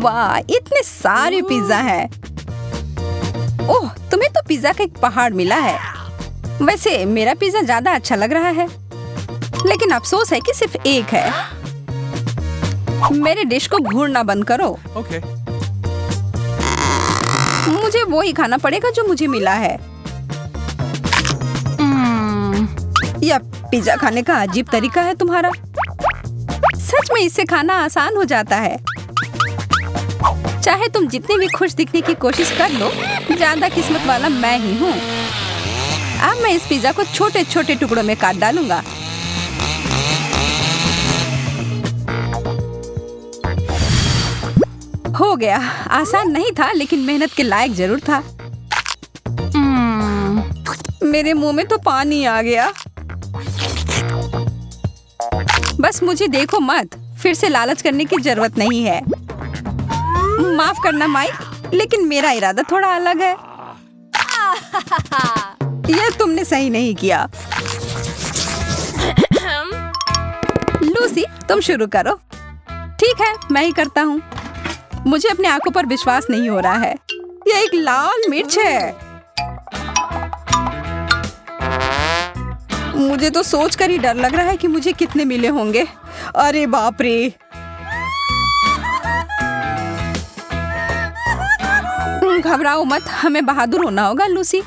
वाह, इतने सारे पिज्जा हैं। ओह, तुम्हें तो पिज्जा का एक पहाड़ मिला है। वैसे मेरा पिज्जा ज्यादा अच्छा लग रहा है, लेकिन अफसोस है कि सिर्फ एक है। मेरे डिश को घूरना बंद करो। Okay. मुझे वो ही खाना पड़ेगा जो मुझे मिला है। यह पिज्जा खाने का अजीब तरीका है तुम्हारा। सच में इससे खाना आसान हो जाता है। चाहे तुम जितने भी खुश दिखने की कोशिश कर लो, ज्यादा किस्मत वाला मैं ही हूँ। अब मैं इस पिज्जा को छोटे छोटे टुकड़ों में काट डालूंगा। हो गया। आसान नहीं था, लेकिन मेहनत के लायक जरूर था। मेरे मुंह में तो पानी आ गया। बस मुझे देखो मत, फिर से लालच करने की जरूरत नहीं है। माफ करना माइक, लेकिन मेरा इरादा थोड़ा अलग है। यह तुमने सही नहीं किया। लूसी, तुम शुरू करो। ठीक है, मैं ही करता हूँ। मुझे अपनी आंखों पर विश्वास नहीं हो रहा है। यह एक लाल मिर्च है। मुझे तो सोचकर ही डर लग रहा है कि मुझे कितने मिले होंगे। अरे बाप रे! घबराओ मत, हमें बहादुर होना होगा लूसी।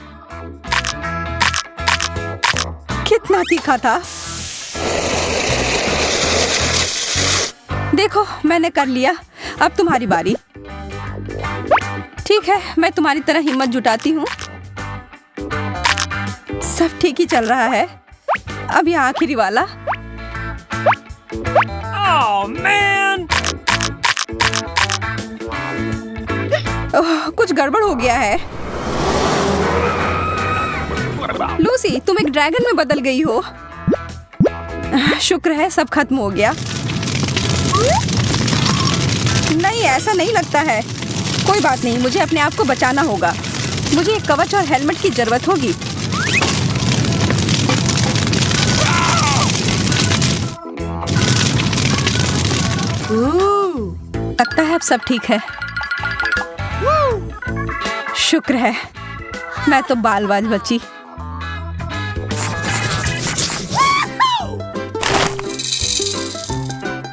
कितना तीखा था। देखो, मैंने कर लिया। अब तुम्हारी बारी। ठीक है, मैं तुम्हारी तरह हिम्मत जुटाती हूँ। सब ठीक ही चल रहा है। अब ये आखिरी वाला। Oh man! कुछ गड़बड़ हो गया है। लूसी, तुम एक ड्रैगन में बदल गई हो। शुक्र है सब खत्म हो गया। नहीं, ऐसा नहीं लगता है। कोई बात नहीं, मुझे अपने आप को बचाना होगा। मुझे एक कवच और हेलमेट की जरूरत होगी। लगता है अब सब ठीक है। शुक्र है, मैं तो बाल बाल बची।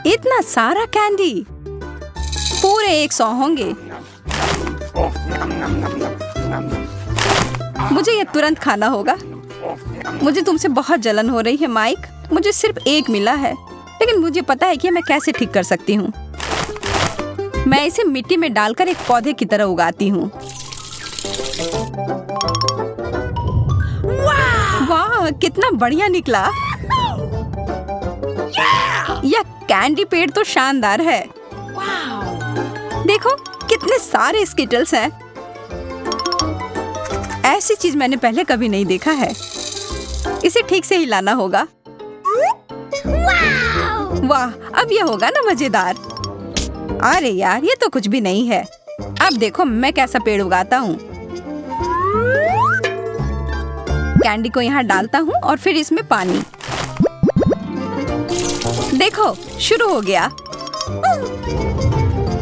इतना सारा कैंडी, पूरे 100 होंगे। मुझे ये तुरंत खाना होगा। मुझे तुमसे बहुत जलन हो रही है माइक। मुझे सिर्फ एक मिला है, लेकिन मुझे पता है कि मैं कैसे ठीक कर सकती हूँ। मैं इसे मिट्टी में डालकर एक पौधे की तरह उगाती हूँ। वाह, कितना बढ़िया निकला। यह कैंडी पेड़ तो शानदार है। देखो, कितने सारे स्किटल्स हैं। ऐसी चीज मैंने पहले कभी नहीं देखा है। इसे ठीक से हिलाना होगा। वाह, अब यह होगा ना मजेदार। अरे यार, ये तो कुछ भी नहीं है। अब देखो मैं कैसा पेड़ उगाता हूँ। कैंडी को यहाँ डालता हूँ और फिर इसमें पानी। देखो, शुरू हो गया।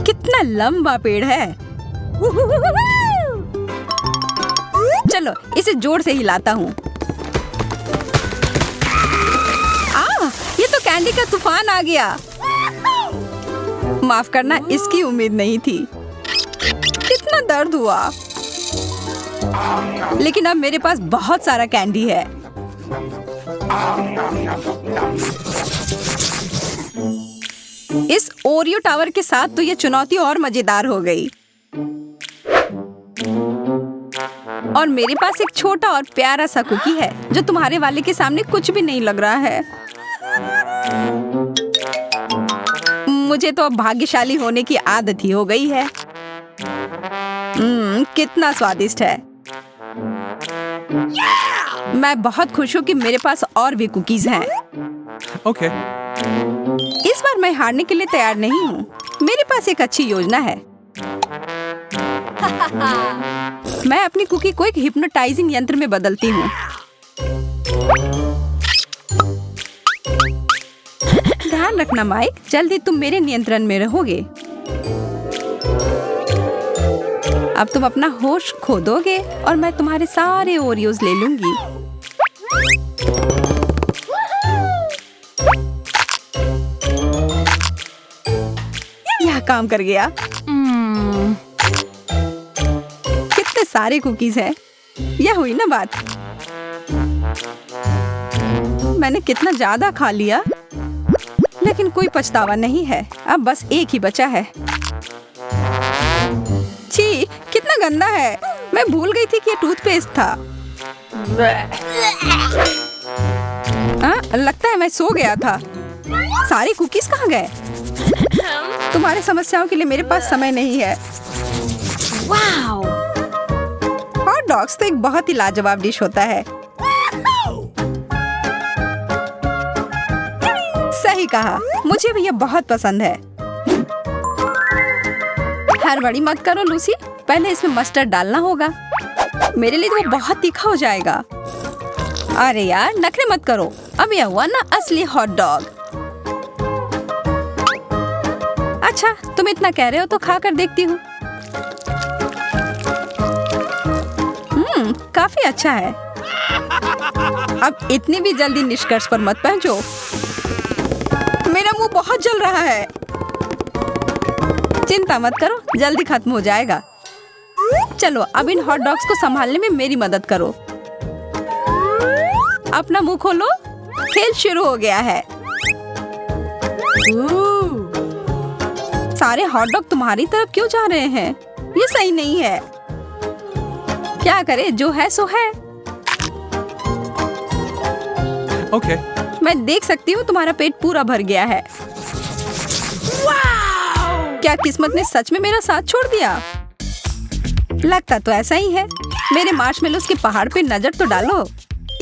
कितना लंबा पेड़ है। चलो, इसे जोर से हिलाता हूँ। ये तो कैंडी का तूफान आ गया। माफ करना, इसकी उम्मीद नहीं थी। कितना दर्द हुआ। लेकिन अब मेरे पास बहुत सारा कैंडी है। इस ओरियो टावर के साथ तो ये चुनौती और मजेदार हो गई। और मेरे पास एक छोटा और प्यारा सा कुकी है जो तुम्हारे वाले के सामने कुछ भी नहीं लग रहा है। मुझे तो अब भाग्यशाली होने की आदत ही हो गई है। कितना स्वादिष्ट है। मैं बहुत खुश हूँ कि मेरे पास और भी कुकीज हैं। Okay. इस बार मैं हारने के लिए तैयार नहीं हूँ। मेरे पास एक अच्छी योजना है। मैं अपनी कुकी को एक हिप्नोटाइजिंग यंत्र में बदलती हूँ। ध्यान रखना माइक, जल्दी तुम मेरे नियंत्रण में रहोगे। अब तुम अपना होश खो दोगे और मैं तुम्हारे सारे ओरियोज ले लूंगी। यह काम कर गया। कितने सारे कुकीज हैं। यह हुई ना बात। मैंने कितना ज्यादा खा लिया, लेकिन कोई पछतावा नहीं है। अब बस एक ही बचा है। छी, कितना गंदा है। मैं भूल गई थी कि ये टूथपेस्ट था। लगता है मैं सो गया था। सारे कुकीज कहाँ गए? तुम्हारी समस्याओं के लिए मेरे पास समय नहीं है। वाओ! हॉट डॉग्स तो एक बहुत ही लाजवाब डिश होता है। सही कहा, मुझे भी ये बहुत पसंद है। हड़बड़ी मत करो लूसी, पहले इसमें मस्टर्ड डालना होगा। मेरे लिए तो वो बहुत तीखा हो जाएगा। अरे यार, नखरे मत करो। अब यह हुआ ना असली हॉट डॉग। अच्छा, तुम इतना कह रहे हो तो खा कर देखती हूँ। काफी अच्छा है। अब इतनी भी जल्दी निष्कर्ष पर मत पहुंचो। मेरा मुंह बहुत जल रहा है। चिंता मत करो, जल्दी खत्म हो जाएगा। चलो, अब इन हॉट डॉग्स को संभालने में मेरी मदद करो। अपना मुंह खोलो। खेल शुरू हो गया है। सारे हॉट डॉग तुम्हारी तरफ क्यों जा रहे हैं? ये सही नहीं है। क्या करे, जो है सो है। Okay. मैं देख सकती हूँ तुम्हारा पेट पूरा भर गया है। क्या किस्मत ने सच में मेरा साथ छोड़ दिया? लगता तो ऐसा ही है। मेरे मार्शमेलोस के पहाड़ पे नजर तो डालो।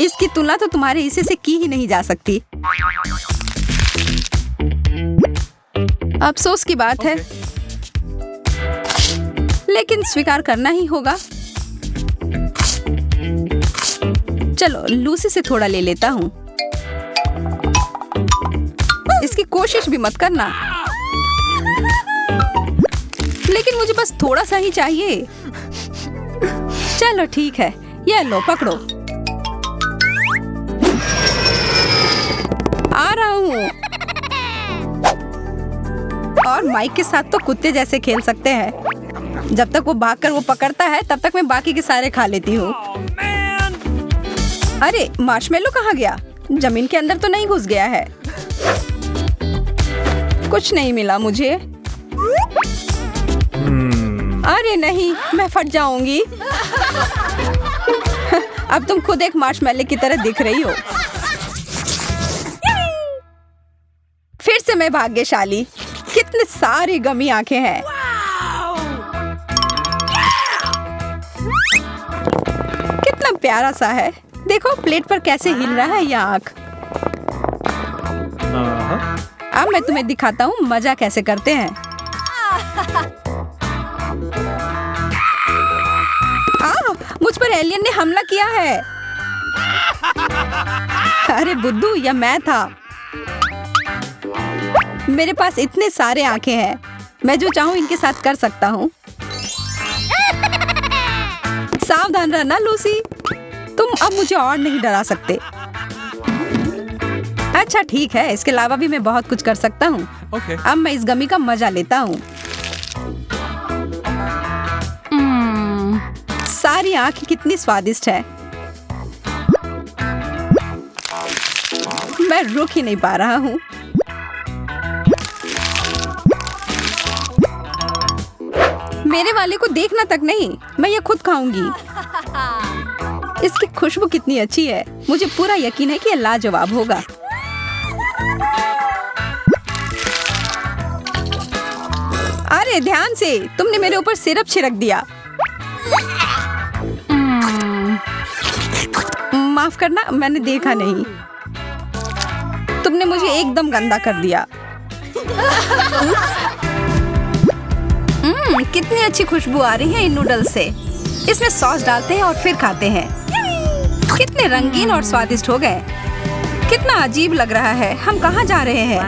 इसकी तुलना तो तुम्हारे हिस्से से की ही नहीं जा सकती। अफसोस की बात है, लेकिन स्वीकार करना ही होगा। चलो, लूसी से थोड़ा ले लेता हूँ। इसकी कोशिश भी मत करना, लेकिन मुझे बस थोड़ा सा ही चाहिए। चलो ठीक है, ये लो, पकड़ो। आ रहा हूँ। और माइक के साथ तो कुत्ते जैसे खेल सकते हैं। जब तक वो भागकर वो पकड़ता है, तब तक मैं बाकी के सारे खा लेती हूँ। अरे, मार्शमेलो कहाँ गया? जमीन के अंदर तो नहीं घुस गया है? कुछ नहीं मिला मुझे। अरे नहीं, मैं फट जाऊंगी। अब तुम खुद एक मार्शमेलो की तरह दिख रही हो। फिर से मैं भाग्यशाली। कितने सारी गमी आंखें हैं। कितना प्यारा सा है। देखो प्लेट पर कैसे हिल रहा है यह आंख। अब मैं तुम्हें दिखाता हूँ मजा कैसे करते हैं। मुझ पर एलियन ने हमला किया है। अरे बुद्धू, यह मैं था। मेरे पास इतने सारे आंखें हैं। मैं जो चाहूँ इनके साथ कर सकता हूँ। सावधान रहना लूसी, तुम अब मुझे और नहीं डरा सकते। अच्छा ठीक है, इसके अलावा भी मैं बहुत कुछ कर सकता हूँ। Okay. अब मैं इस गमी का मजा लेता हूँ। सारी आंखें कितनी स्वादिष्ट है। मैं रुक ही नहीं पा रहा हूँ। मेरे वाले को देखना तक नहीं, मैं ये खुद खाऊंगी। इसकी खुशबू कितनी अच्छी है। मुझे पूरा यकीन है कि ये लाजवाब होगा। अरे ध्यान से, तुमने मेरे ऊपर सिरप छिड़क दिया। माफ करना, मैंने देखा नहीं। तुमने मुझे एकदम गंदा कर दिया। कितनी अच्छी खुशबू आ रही है इन नूडल्स से। इसमें सॉस डालते हैं और फिर खाते हैं। कितने रंगीन और स्वादिष्ट हो गए। कितना अजीब लग रहा है। हम कहाँ जा रहे हैं?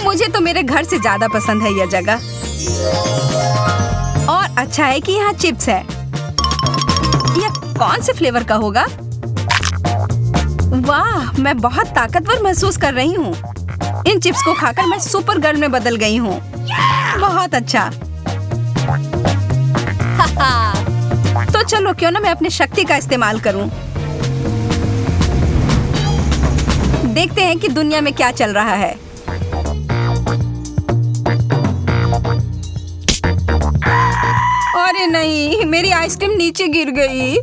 मुझे तो मेरे घर से ज्यादा पसंद है यह जगह। अच्छा है कि यहाँ चिप्स है। यह कौन से फ्लेवर का होगा? वाह, मैं बहुत ताकतवर महसूस कर रही हूँ। इन चिप्स को खाकर मैं सुपर गर्ल में बदल गई हूँ। बहुत अच्छा। तो चलो क्यों ना मैं अपनी शक्ति का इस्तेमाल करूँ। देखते हैं कि दुनिया में क्या चल रहा है। अरे नहीं, मेरी आइसक्रीम नीचे गिर गई।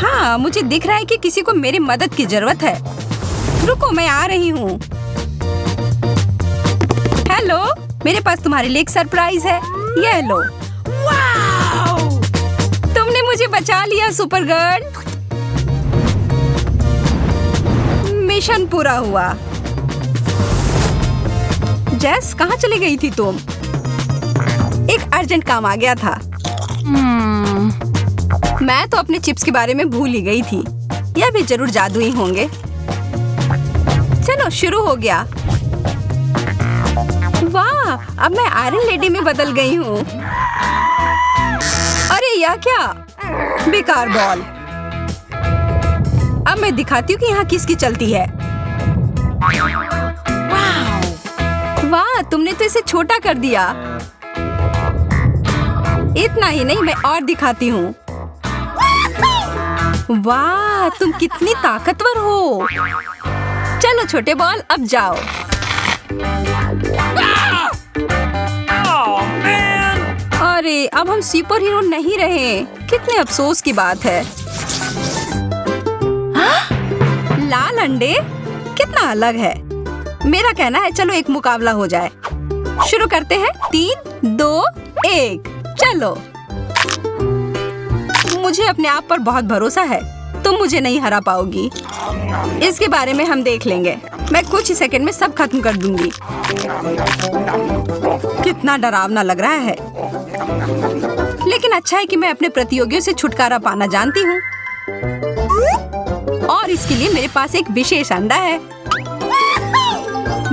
हाँ, मुझे दिख रहा है कि किसी को मेरी मदद की जरूरत है। रुको, मैं आ रही हूँ। हेलो, मेरे पास तुम्हारे लिए एक सरप्राइज है। ये लो। तुमने मुझे बचा लिया सुपर गर्ल। मिशन पूरा हुआ। जेस, कहाँ चली गई थी तुम? एक अर्जेंट काम आ गया था। मैं तो अपने चिप्स के बारे में भूल ही गई थी। यह भी जरूर जादुई होंगे। चलो शुरू हो गया। वाह, अब मैं आयरन लेडी में बदल गई हूँ। अरे यह क्या? बेकार बॉल। अब मैं दिखाती हूँ कि यहाँ किसकी चलती है। वाह, तुमने तो इसे छोटा कर दिया। इतना ही नहीं, मैं और दिखाती हूँ। वाह, तुम कितनी ताकतवर हो। चलो छोटे बॉल, अब जाओ। अरे, अब हम सुपर हीरो नहीं रहे। कितने अफसोस की बात है। लाल अंडे कितना अलग है। मेरा कहना है चलो एक मुकाबला हो जाए। शुरू करते हैं। 3, 2, 1, चलो। मुझे अपने आप पर बहुत भरोसा है। तुम मुझे नहीं हरा पाओगी। इसके बारे में हम देख लेंगे। मैं कुछ ही सेकंड में सब खत्म कर दूंगी। कितना डरावना लग रहा है। लेकिन अच्छा है कि मैं अपने प्रतियोगियों से छुटकारा पाना जानती हूँ। और इसके लिए मेरे पास एक विशेष अंडा है।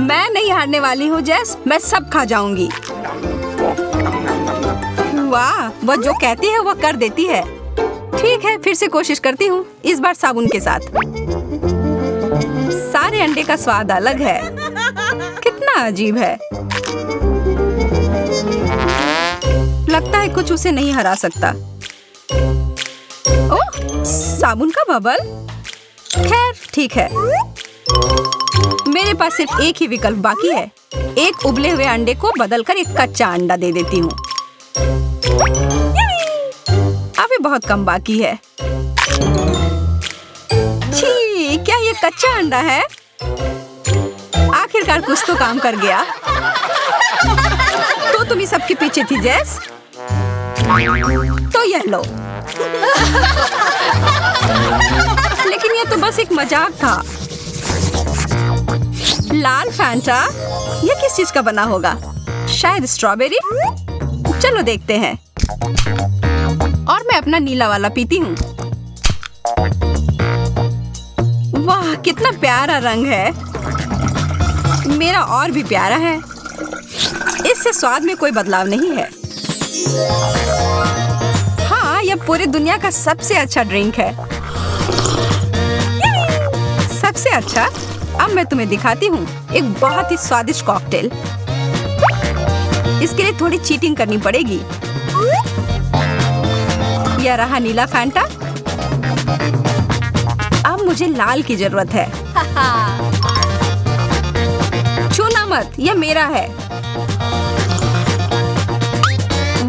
मैं नहीं हारने वाली हूँ जेस, मैं सब खा जाऊंगी। वाह, वह जो कहती है वह कर देती है। ठीक है, फिर से कोशिश करती हूँ, इस बार साबुन के साथ। सारे अंडे का स्वाद अलग है। कितना अजीब है। लगता है कुछ उसे नहीं हरा सकता। ओह, साबुन का बबल। खैर ठीक है। मेरे पास सिर्फ एक ही विकल्प बाकी है। एक उबले हुए अंडे को बदलकर एक कच्चा अंडा दे देती हूँ। अभी बहुत कम बाकी है। छी, क्या ये कच्चा अंडा है? आखिरकार कुछ तो काम कर गया। तो तुम ही सबके पीछे थी जेस। तो यह लो। लेकिन यह तो बस एक मजाक था। लाल फैंटा, यह किस चीज का बना होगा? शायद स्ट्रॉबेरी। चलो देखते हैं। और मैं अपना नीला वाला पीती हूँ। वाह, कितना प्यारा रंग है। मेरा और भी प्यारा है। इससे स्वाद में कोई बदलाव नहीं है। हाँ, यह पूरी दुनिया का सबसे अच्छा ड्रिंक है। सबसे अच्छा। अब मैं तुम्हें दिखाती हूँ एक बहुत ही स्वादिष्ट कॉकटेल। इसके लिए थोड़ी चीटिंग करनी पड़ेगी। यह रहा नीला फैंटा। अब मुझे लाल की जरूरत है। छूना मत, यह मेरा है।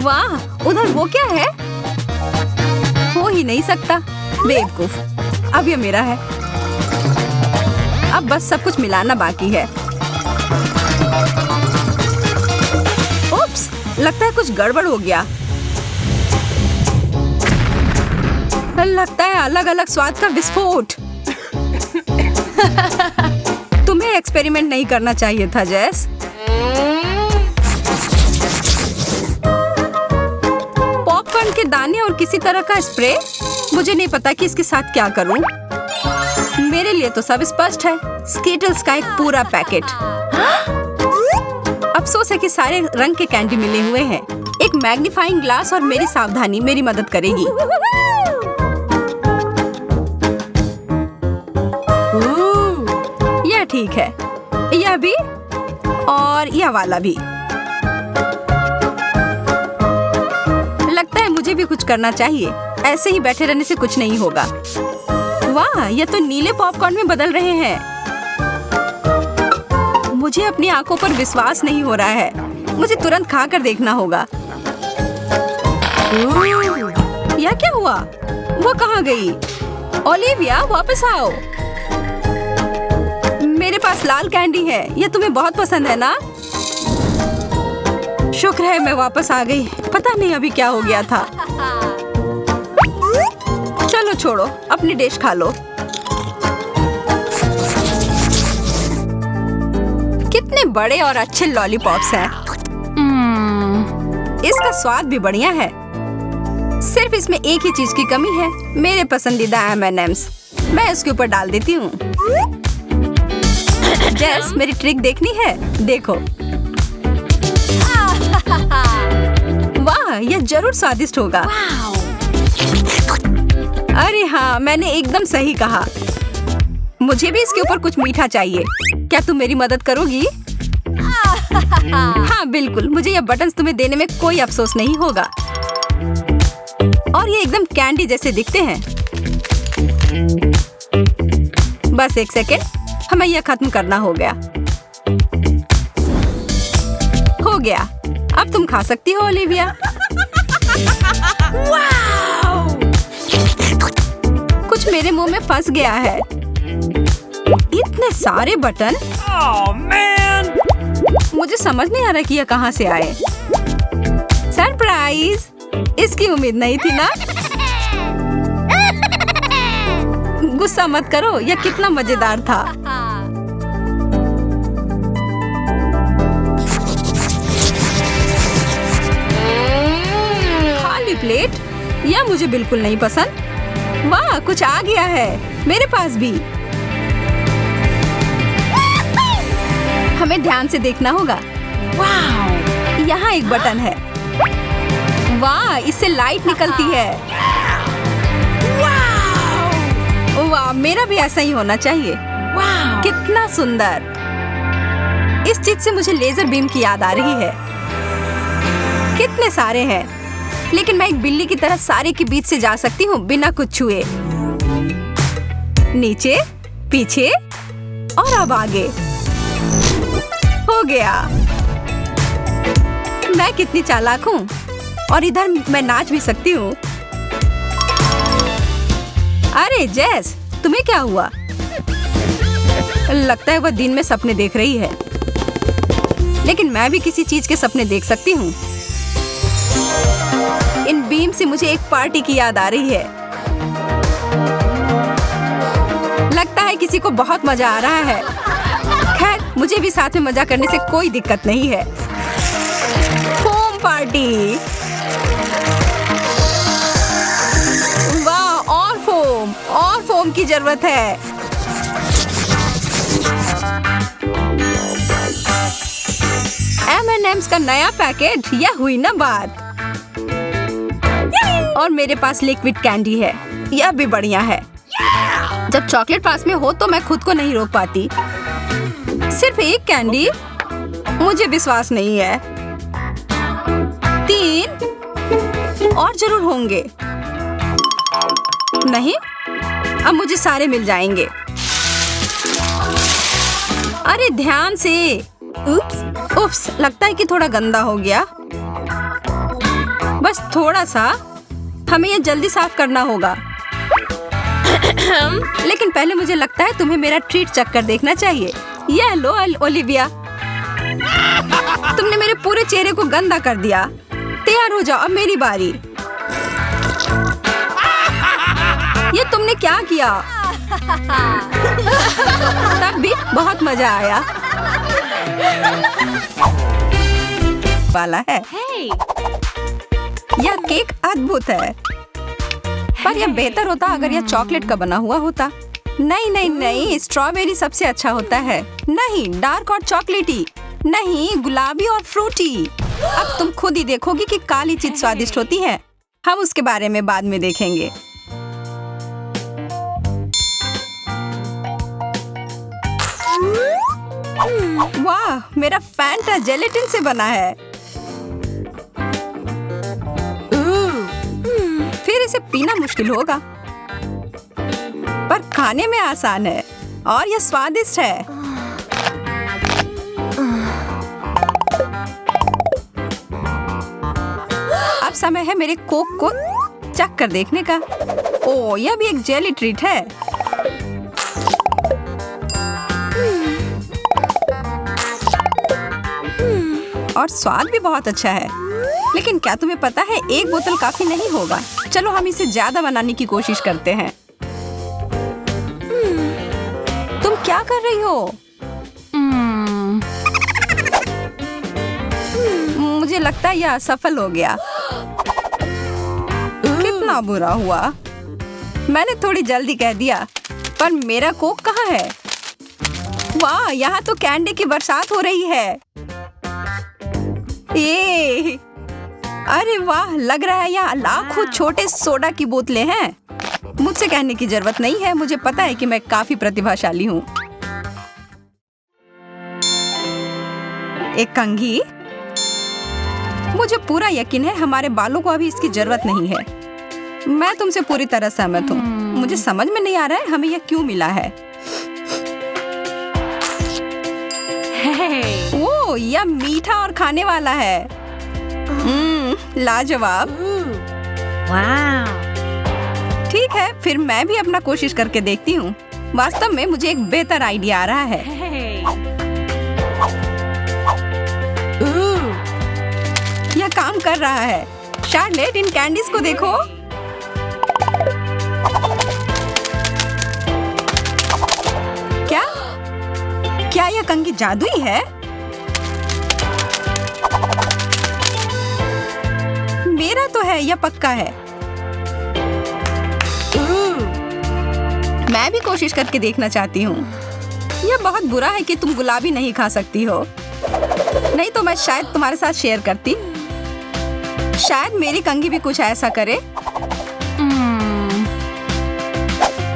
वाह, उधर वो क्या है? हो ही नहीं सकता। बेवकूफ। अब यह मेरा है। अब बस सब कुछ मिलाना बाकी है। उप्स, लगता है कुछ गड़बड़ हो गया। लगता है अलग अलग स्वाद का विस्फोट। तुम्हें एक्सपेरिमेंट नहीं करना चाहिए था जेस। पॉपकॉर्न के दाने और किसी तरह का स्प्रे। मुझे नहीं पता कि इसके साथ क्या करूं। मेरे लिए तो सब स्पष्ट है। स्कीटल्स का एक पूरा पैकेट। अफसोस है कि सारे रंग के कैंडी मिले हुए हैं। एक मैग्नीफाइंग ग्लास और मेरी सावधानी मेरी मदद करेगी। यह ठीक है, यह भी और यह वाला भी। लगता है मुझे भी कुछ करना चाहिए। ऐसे ही बैठे रहने से कुछ नहीं होगा। वाह, यह तो नीले पॉपकॉर्न में बदल रहे हैं। मुझे अपनी आंखों पर विश्वास नहीं हो रहा है। मुझे तुरंत खाकर देखना होगा। यह क्या हुआ? वो कहाँ गई? ओलिविया, वापस आओ। मेरे पास लाल कैंडी है। यह तुम्हें बहुत पसंद है ना? शुक्र है मैं वापस आ गई। पता नहीं अभी क्या हो गया था। चलो छोड़ो, अपनी डिश खा लो। कितने बड़े और अच्छे लॉलीपॉप्स हैं। इसका स्वाद भी बढ़िया है। सिर्फ इसमें एक ही चीज की कमी है, मेरे पसंदीदा M&Ms। मैं इसके ऊपर डाल देती हूँ। जेस, मेरी ट्रिक देखनी है? देखो। वाह, यह जरूर स्वादिष्ट होगा। अरे हाँ, मैंने एकदम सही कहा। मुझे भी इसके ऊपर कुछ मीठा चाहिए। क्या तुम मेरी मदद करोगी? हाँ बिल्कुल, मुझे यह बटन्स तुम्हें देने में कोई अफसोस नहीं होगा। और ये एकदम कैंडी जैसे दिखते हैं। बस एक सेकेंड, हमें यह खत्म करना हो गया। हो गया, अब तुम खा सकती हो ओलिविया। कुछ मेरे मुंह में फंस गया है। इतने सारे बटन। Oh, man! मुझे समझ नहीं आ रहा कि यह कहाँ से आए। सरप्राइज! इसकी उम्मीद नहीं थी ना? गुस्सा मत करो, यह कितना मजेदार था। खाली प्लेट? यह मुझे बिल्कुल नहीं पसंद। वाह, कुछ आ गया है मेरे पास भी। हमें ध्यान से देखना होगा। वाह, यहाँ एक बटन है। वाह, इससे लाइट निकलती है। वाह, मेरा भी ऐसा ही होना चाहिए। वाह, कितना सुंदर। इस चीज से मुझे लेजर बीम की याद आ रही है। कितने सारे हैं, लेकिन मैं एक बिल्ली की तरह सारे के बीच से जा सकती हूँ बिना कुछ छुए। नीचे, पीछे और अब आगे। हो गया। मैं कितनी चालाक हूँ, और इधर मैं नाच भी सकती हूँ। अरे जेस, तुम्हें क्या हुआ? लगता है वह दिन में सपने देख रही है। लेकिन मैं भी किसी चीज के सपने देख सकती हूँ। इन बीम से मुझे एक पार्टी की याद आ रही है। लगता है किसी को बहुत मजा आ रहा है। खैर, मुझे भी साथ में मजा करने से कोई दिक्कत नहीं है। Foam party. वाह, और फोम की जरूरत है। M&M's का नया पैकेट, यह हुई ना बात। और मेरे पास लिक्विड कैंडी है, यह भी बढ़िया है। जब चॉकलेट पास में हो तो मैं खुद को नहीं रोक पाती। सिर्फ एक कैंडी? मुझे विश्वास नहीं है। 3 और जरूर होंगे। नहीं, अब मुझे सारे मिल जाएंगे। अरे ध्यान से। उप्स, लगता है कि थोड़ा गंदा हो गया। बस थोड़ा सा। हमें यह जल्दी साफ करना होगा। लेकिन पहले मुझे लगता है तुम्हें मेरा ट्रीट चक्कर देखना चाहिए। यह लो ओलिविया, तुमने मेरे पूरे चेहरे को गंदा कर दिया। तैयार हो जाओ, अब मेरी बारी। ये तुमने क्या किया? तब भी बहुत मजा आया। वाला है। यह केक अद्भुत है, पर यह बेहतर होता अगर यह चॉकलेट का बना हुआ होता। नहीं नहीं नहीं, स्ट्रॉबेरी सबसे अच्छा होता है। नहीं, डार्क और चॉकलेटी। नहीं, गुलाबी और फ्रूटी। अब तुम खुद ही देखोगी कि काली चीज स्वादिष्ट होती है। हम उसके बारे में बाद में देखेंगे। वाह, मेरा फैंटा जेलेटिन से बना है। फिर इसे पीना मुश्किल होगा, पर खाने में आसान है और यह स्वादिष्ट है। अब समय है मेरे कोक को चख कर देखने का। ओह, यह भी एक जेली ट्रीट है। और स्वाद भी बहुत अच्छा है। लेकिन क्या तुम्हें पता है, एक बोतल काफी नहीं होगा। चलो हम इसे ज्यादा बनाने की कोशिश करते हैं। तुम क्या कर रही हो? मुझे लगता है यह असफल हो गया। कितना बुरा हुआ। मैंने थोड़ी जल्दी कह दिया, पर मेरा कोक कहाँ है? वाह, यहाँ तो कैंडी की बरसात हो रही है। ये अरे वाह, लग रहा है यहाँ लाखों छोटे सोडा की बोतलें हैं। मुझसे कहने की जरूरत नहीं है, मुझे पता है कि मैं काफी प्रतिभाशाली हूँ। एक कंघी। मुझे पूरा यकीन है हमारे बालों को अभी इसकी जरूरत नहीं है। मैं तुमसे पूरी तरह सहमत हूँ। मुझे समझ में नहीं आ रहा है हमें यह क्यों मिला है। ओह, यह मीठा और खाने वाला है। लाजवाब। ठीक है, फिर मैं भी अपना कोशिश करके देखती हूँ। वास्तव में मुझे एक बेहतर आइडिया आ रहा है। यह काम कर रहा है। शार्लेट, इन कैंडीज को देखो। क्या यह कंघी जादुई है? मेरा तो है, यह पक्का है। मैं भी कोशिश करके देखना चाहती हूँ। यह बहुत बुरा है कि तुम गुलाबी नहीं खा सकती हो। नहीं तो मैं शायद तुम्हारे साथ शेयर करती। शायद मेरी कंघी भी कुछ ऐसा करे।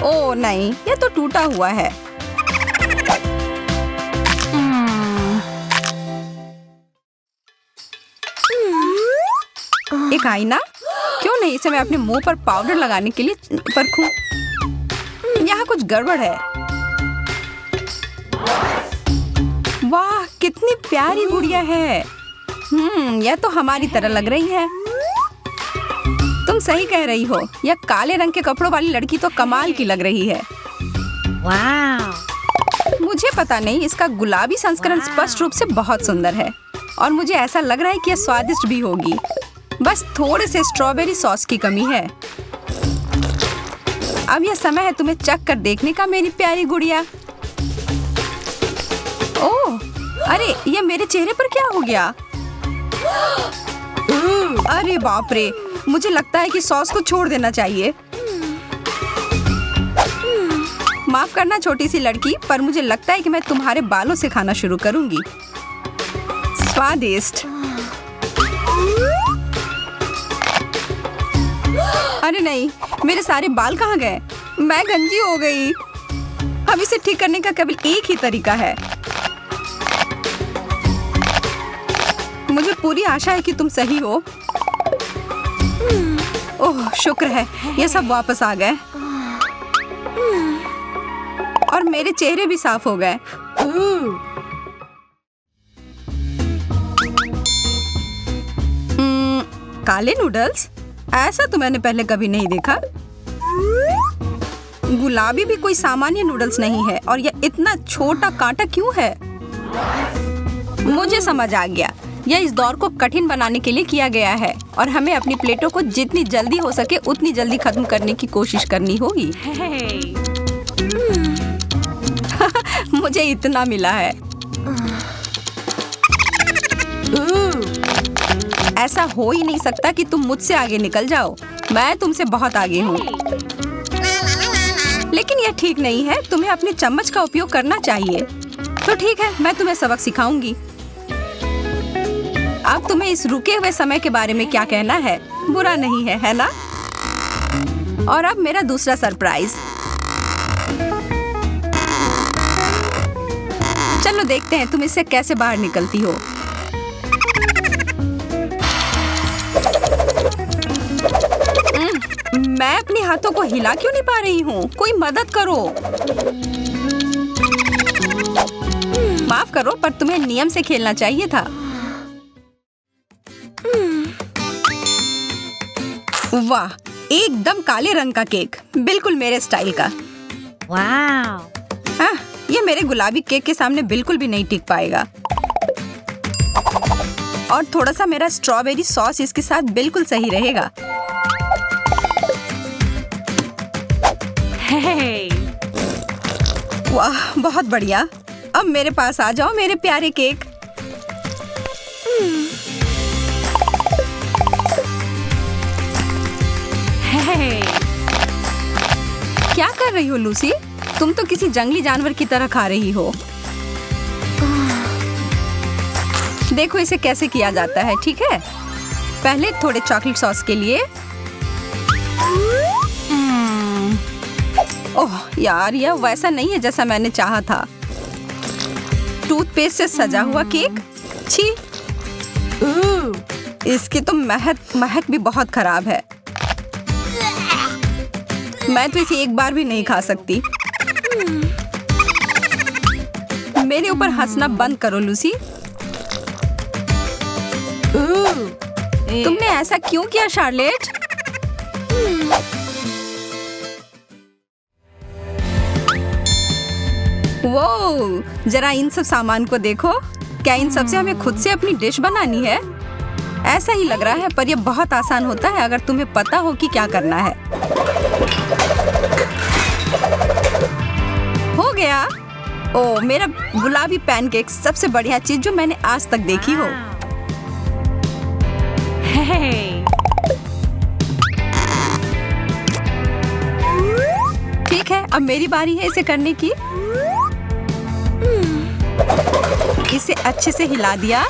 ओह नहीं, यह तो टूटा हुआ है। एक आईना? क्यों नहीं, इसे मैं अपने मुंह पर पाउडर लगाने के लिए परखूं। यहाँ कुछ गड़बड़ है। वाह, कितनी प्यारी गुड़िया है। यह तो हमारी तरह लग रही है। तुम सही कह रही हो, यह काले रंग के कपड़ों वाली लड़की तो कमाल की लग रही है। मुझे पता नहीं, इसका गुलाबी संस्करण स्पष्ट रूप से बहुत सुंदर है और मुझे ऐसा लग रहा है कि यह स्वादिष्ट भी होगी। बस थोड़े से स्ट्रॉबेरी सॉस की कमी है। अब यह समय है तुम्हें चख कर देखने का, मेरी प्यारी गुड़िया। ओह, अरे यह मेरे चेहरे पर क्या हो गया? अरे बाप रे, मुझे लगता है कि सॉस को छोड़ देना चाहिए। माफ करना छोटी सी लड़की, पर मुझे लगता है कि मैं तुम्हारे बालों से खाना शुरू करूंगी। स्वादिष्ट। अरे नहीं, मेरे सारे बाल कहाँ गए? मैं गंजी हो गई। अब इसे ठीक करने का केवल एक ही तरीका है। मुझे पूरी आशा है कि तुम सही हो। ओह, शुक्र है, ये सब वापस आ गए और मेरे चेहरे भी साफ हो गए। काले नूडल्स? ऐसा तो मैंने पहले कभी नहीं देखा। गुलाबी भी कोई सामान्य नूडल्स नहीं है और यह इतना छोटा कांटा क्यों है? मुझे समझ आ गया, यह इस दौर को कठिन बनाने के लिए किया गया है और हमें अपनी प्लेटों को जितनी जल्दी हो सके उतनी जल्दी खत्म करने की कोशिश करनी होगी। मुझे इतना मिला है। ऐसा हो ही नहीं सकता कि तुम मुझसे आगे निकल जाओ। मैं तुमसे बहुत आगे हूँ। लेकिन यह ठीक नहीं है, तुम्हें अपनी चम्मच का उपयोग करना चाहिए। तो ठीक है, मैं तुम्हें सबक सिखाऊंगी। अब तुम्हें इस रुके हुए समय के बारे में क्या कहना है? बुरा नहीं है ना? और अब मेरा दूसरा सरप्राइज। चलो देखते हैं तुम इससे कैसे बाहर निकलती हो। मैं अपने हाथों को हिला क्यों नहीं पा रही हूँ? कोई मदद करो। माफ करो, पर तुम्हें नियम से खेलना चाहिए था। वाह, एकदम काले रंग का केक, बिल्कुल मेरे स्टाइल का। वाह, ये मेरे गुलाबी केक के सामने बिल्कुल भी नहीं टिक पाएगा। और थोड़ा सा मेरा स्ट्रॉबेरी सॉस इसके साथ बिल्कुल सही रहेगा। हे, वाह, बहुत बढ़िया। अब मेरे पास आ जाओ मेरे प्यारे केक। हे, क्या कर रही हो लूसी? तुम तो किसी जंगली जानवर की तरह खा रही हो। देखो इसे कैसे किया जाता है, ठीक है? पहले थोड़े चॉकलेट सॉस के लिए। ओह यार, यह वैसा नहीं है जैसा मैंने चाहा था। टूथपेस्ट से सजा हुआ केक, छी। इसकी तो महक भी बहुत खराब है। मैं तो इसे एक बार भी नहीं खा सकती। मेरे ऊपर हंसना बंद करो लूसी। तुमने ऐसा क्यों किया शार्लेट? वो जरा इन सब सामान को देखो। क्या इन सब से हमें खुद से अपनी डिश बनानी है? ऐसा ही लग रहा है, पर यह बहुत आसान होता है अगर तुम्हें पता हो कि क्या करना है। हो गया। ओ, मेरा गुलाबी पैनकेक, सबसे बढ़िया चीज जो मैंने आज तक देखी हो। हे, ठीक है, अब मेरी बारी है इसे करने की। इसे अच्छे से हिला दिया।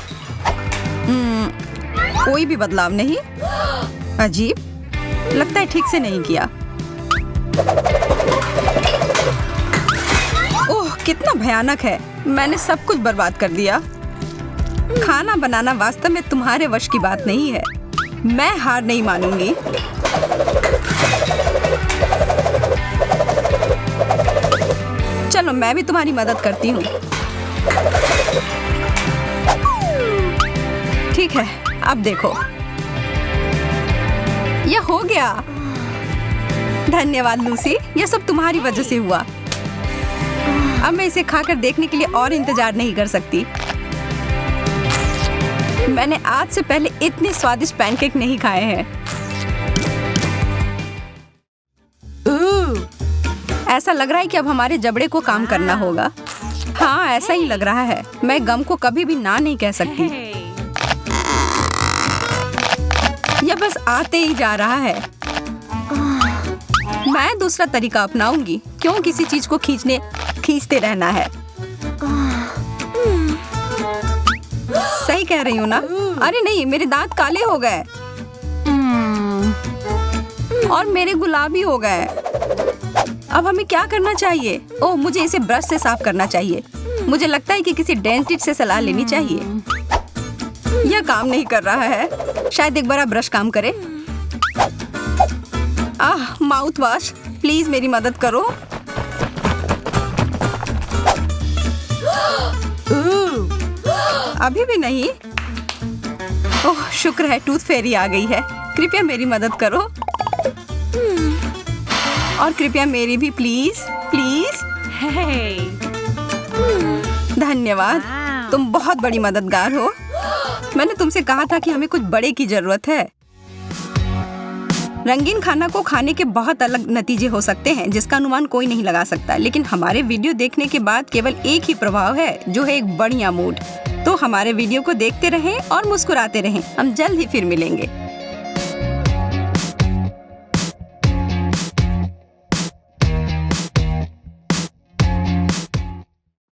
कोई भी बदलाव नहीं। अजीब, लगता है ठीक से नहीं किया। ओह, कितना भयानक है। मैंने सब कुछ बर्बाद कर दिया। खाना बनाना वास्तव में तुम्हारे वश की बात नहीं है। मैं हार नहीं मानूंगी। चलो मैं भी तुम्हारी मदद करती हूँ। ठीक है, अब देखो, यह हो गया। धन्यवाद लूसी, यह सब तुम्हारी वजह से हुआ। अब मैं इसे खाकर देखने के लिए और इंतजार नहीं कर सकती। मैंने आज से पहले इतने स्वादिष्ट पैनकेक नहीं खाए हैं। ऐसा लग रहा है कि अब हमारे जबड़े को काम करना होगा। हाँ, ऐसा ही लग रहा है। मैं गम को कभी भी ना नहीं कह सकती। यह बस आते ही जा रहा है। मैं दूसरा तरीका अपनाऊंगी। क्यों किसी चीज को खींचते रहना है? सही कह रही हूँ ना? अरे नहीं, मेरे दांत काले हो गए और मेरे गुलाबी हो गए। अब हमें क्या करना चाहिए? ओह, मुझे इसे ब्रश से साफ करना चाहिए। मुझे लगता है कि किसी डेंटिस्ट से सलाह लेनी चाहिए। यह काम नहीं कर रहा है। शायद एक बार ब्रश काम करे। माउथ वॉश, प्लीज मेरी मदद करो। अभी भी नहीं। ओह, शुक्र है टूथ फेरी आ गई है। कृपया मेरी मदद करो। और कृपया मेरी भी, प्लीज प्लीज। हे, धन्यवाद, तुम बहुत बड़ी मददगार हो। मैंने तुमसे कहा था कि हमें कुछ बड़े की जरूरत है। रंगीन खाना को खाने के बहुत अलग नतीजे हो सकते हैं जिसका अनुमान कोई नहीं लगा सकता, लेकिन हमारे वीडियो देखने के बाद केवल एक ही प्रभाव है, जो है एक बढ़िया मूड। तो हमारे वीडियो को देखते रहें और मुस्कुराते रहें। हम जल्द ही फिर मिलेंगे।